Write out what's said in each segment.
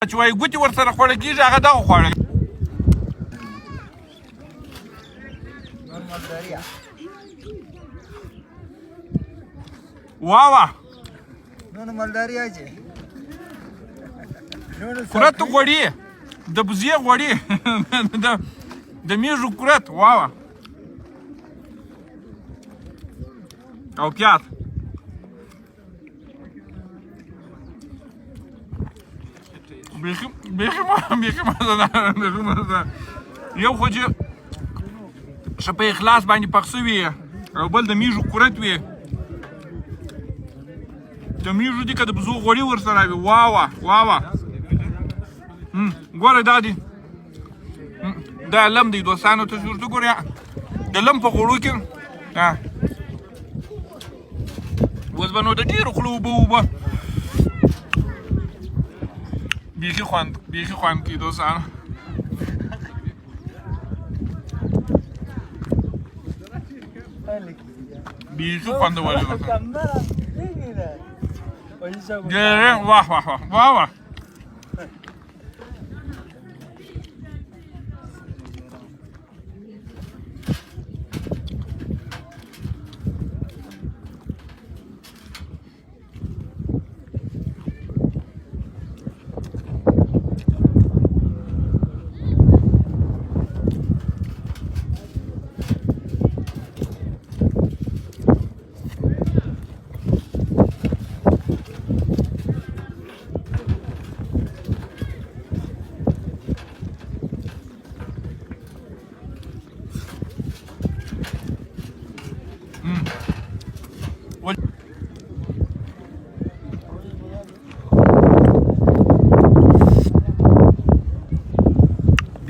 چې وایي ګوتې ورسره خوړل کېږي هغه دغه خواړه واوه کرت غوړي د بوزې غوړي د میږو کرت واوه او پیاز بیخي مزه ده یو خو چې ښه په اخلاص باندې پخ سوي او بل د میږو کرت وي د میږو دي که د بزو غوړي ورسره وي واوه ګوره دا دي دا لم دی دوستانو ته ورته ګورې د لم په غوړو کې اوس به نو د ډېرو خولو اوبه بیخي خوند کوي دوستانو بیخي خوندور دی ډېر واه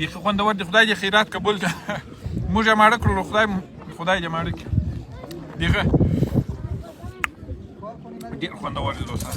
بیخي خوندور دی خدای دې خیرات قبول کړه موږ یې ماړه کړو خدای دې ماړه کړي بیخي ډېر خوندور دی دوستان